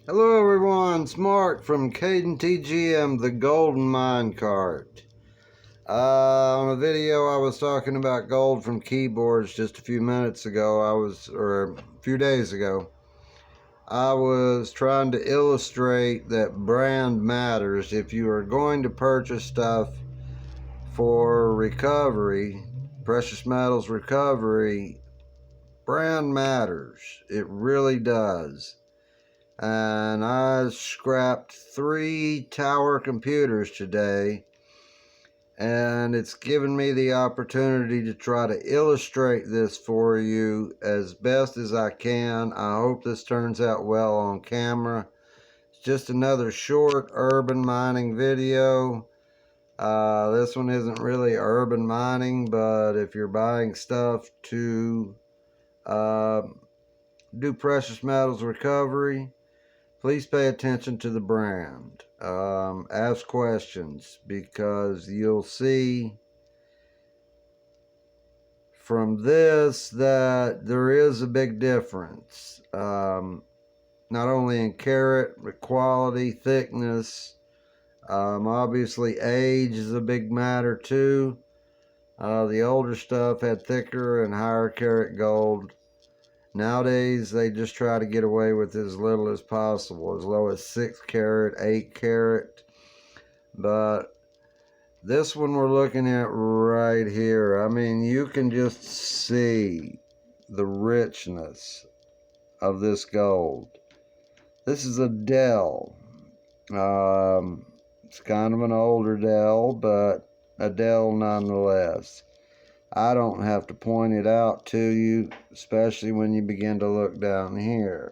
Hello everyone, it's Mark from Caden TGM, the Golden Mine Cart. On a video I was talking about gold from keyboards just a few minutes ago, or a few days ago. I was trying to illustrate that brand matters. If you are going to purchase stuff for recovery, precious metals recovery, brand matters. It really does. And I scrapped 3 tower computers today, and it's given me the opportunity to try to illustrate this for you as best as I can. I hope this turns out well on camera. It's just another short urban mining video. This one isn't really urban mining, but if you're buying stuff to do precious metals recovery, please pay attention to the brand. Ask questions, because you'll see from this that there is a big difference. Not only in carat, but quality, thickness. Obviously, age is a big matter too. The older stuff had thicker and higher carat gold. Nowadays, they just try to get away with as little as possible, as low as 6 carat, 8 carat. But this one we're looking at right here, I mean, you can just see the richness of this gold. This is a Dell. It's kind of an older Dell, but a Dell nonetheless. I don't have to point it out to you, especially when you begin to look down here.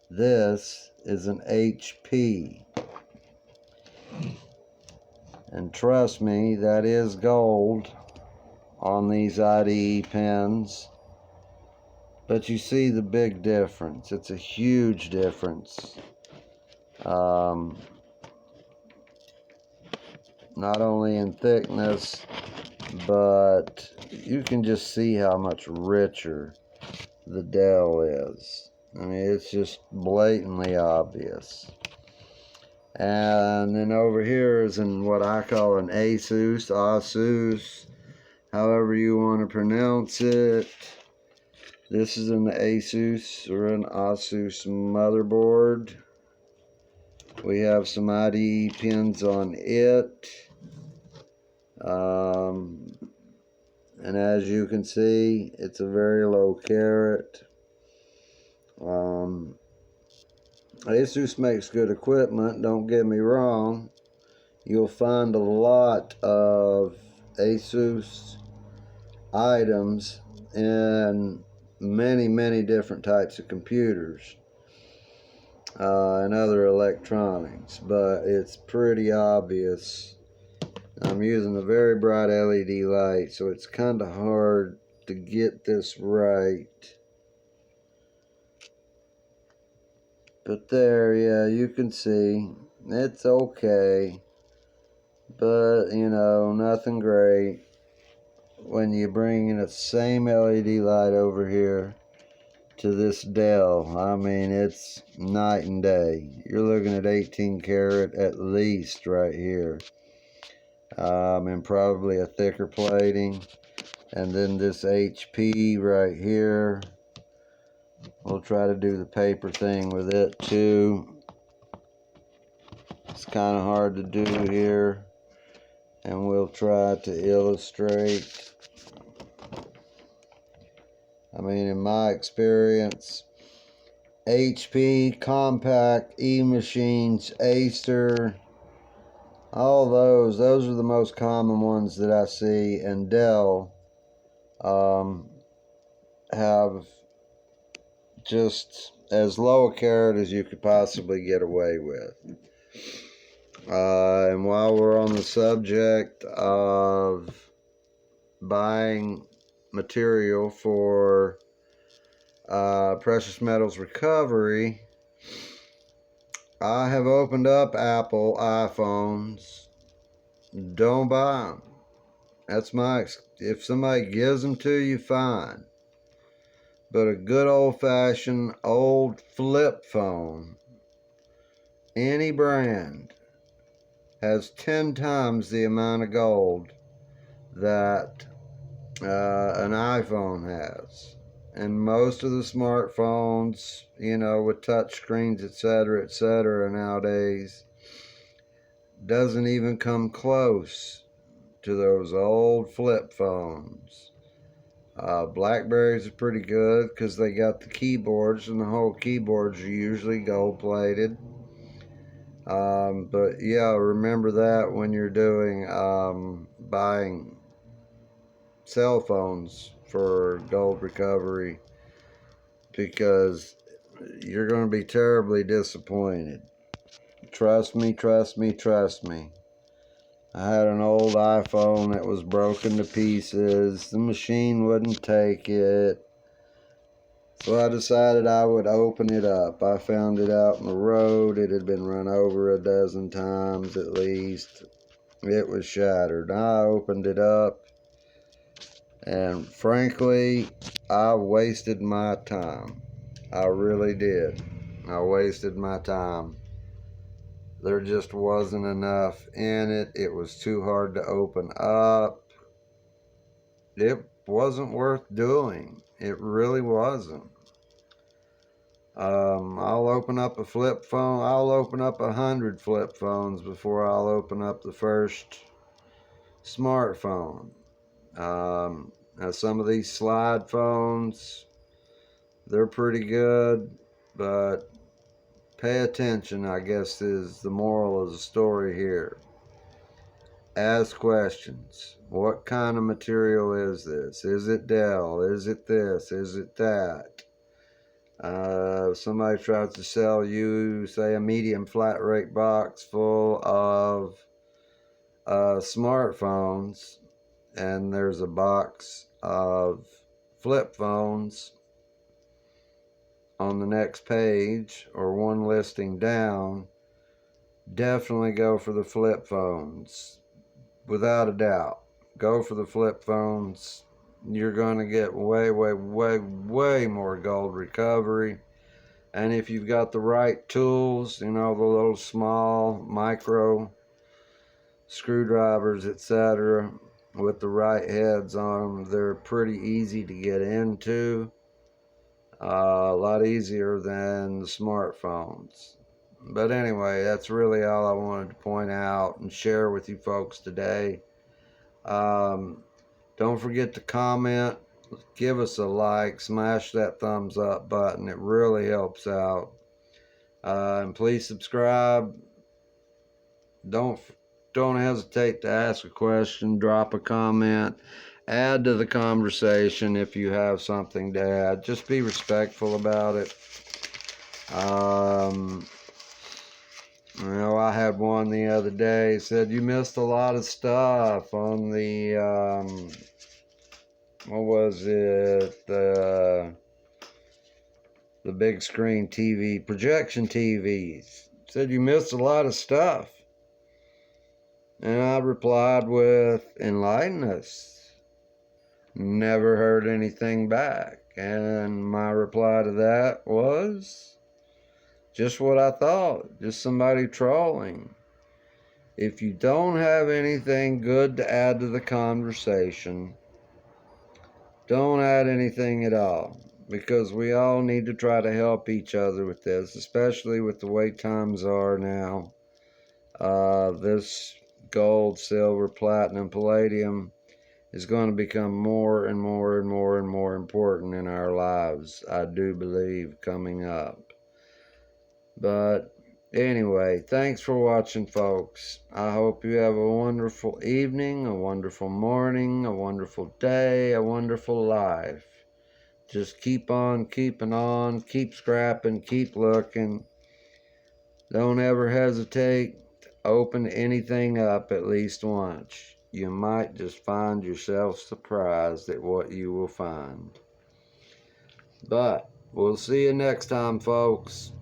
This is an HP. And trust me, that is gold on these IDE pens. But you see the big difference. It's a huge difference. Not only in thickness, but you can just see how much richer the Dell is. I mean, it's just blatantly obvious. And then over here is in what I call an Asus, however you want to pronounce it. This is an Asus or an Asus motherboard. We have some IDE pins on it. And as you can see, it's a very low carat. Asus makes good equipment, don't get me wrong. You'll find a lot of Asus items in many different types of computers and other electronics, but it's pretty obvious. I'm using a very bright LED light, so it's kind of hard to get this right. But there, yeah, you can see it's okay, but you know, nothing great when you bring in the same LED light over here to this Dell. I mean, it's night and day. You're looking at 18 karat at least right here. And probably a thicker plating. And then this HP right here, we'll try to do the paper thing with it too. It's kind of hard to do here, and we'll try to illustrate. I mean, in my experience, HP, Compact, E-Machines, Acer, all those are the most common ones that I see, and Dell have just as low a carat as you could possibly get away with. And while we're on the subject of buying material for precious metals recovery, I have opened up Apple iPhones. Don't buy them. That's if somebody gives them to you, fine. But a good old-fashioned old flip phone any brand has 10 times the amount of gold that an iPhone has. And most of the smartphones, you know, with touch screens, etc., nowadays, doesn't even come close to those old flip phones. Blackberries are pretty good because they got the keyboards, and the whole keyboards are usually gold plated. But yeah, remember that when you're doing buying cell phones for gold recovery, because you're going to be terribly disappointed. Trust me, trust me, trust me. I had an old iPhone that was broken to pieces. The machine wouldn't take it. So I decided I would open it up. I found it out in the road. It had been run over a dozen times at least. It was shattered. I opened it up, and frankly, I wasted my time. I really did. I wasted my time. There just wasn't enough in it. It was too hard to open up. It wasn't worth doing. It really wasn't. I'll open up a flip phone. I'll open up 100 flip phones before I'll open up the first smartphone. Now some of these slide phones, they're pretty good, but pay attention, I guess, is the moral of the story here. Ask questions. What kind of material is this? Is it Dell? Is it this? Is it that? Somebody tries to sell you, say, a medium flat rate box full of smartphones, and there's a box of flip phones on the next page or one listing down. Definitely go for the flip phones, without a doubt. Go for the flip phones. You're going to get way, way, way, way more gold recovery. And if you've got the right tools, you know, the little small micro screwdrivers, etc., with the right heads on them, they're pretty easy to get into. A lot easier than the smartphones. But anyway, that's really all I wanted to point out and share with you folks today. Don't forget to comment, give us a like, smash that thumbs up button. It really helps out. And please subscribe. Don't hesitate to ask a question, drop a comment, add to the conversation if you have something to add. Just be respectful about it. You know, I had one the other day, said you missed a lot of stuff on the what was it, the big screen TV, projection TVs. Said you missed a lot of stuff. And I replied with, enlighten us. Never heard anything back. And my reply to that was just what I thought. Just somebody trolling. If you don't have anything good to add to the conversation, don't add anything at all. Because we all need to try to help each other with this, especially with the way times are now. This gold, silver, platinum, palladium is going to become more and more and more and more important in our lives, I do believe, coming up. But anyway, thanks for watching, folks. I hope you have a wonderful evening, a wonderful morning, a wonderful day, a wonderful life. Just keep on keeping on, keep scrapping, keep looking. Don't ever hesitate. Open anything up at least once. You might just find yourself surprised at what you will find. But we'll see you next time, folks.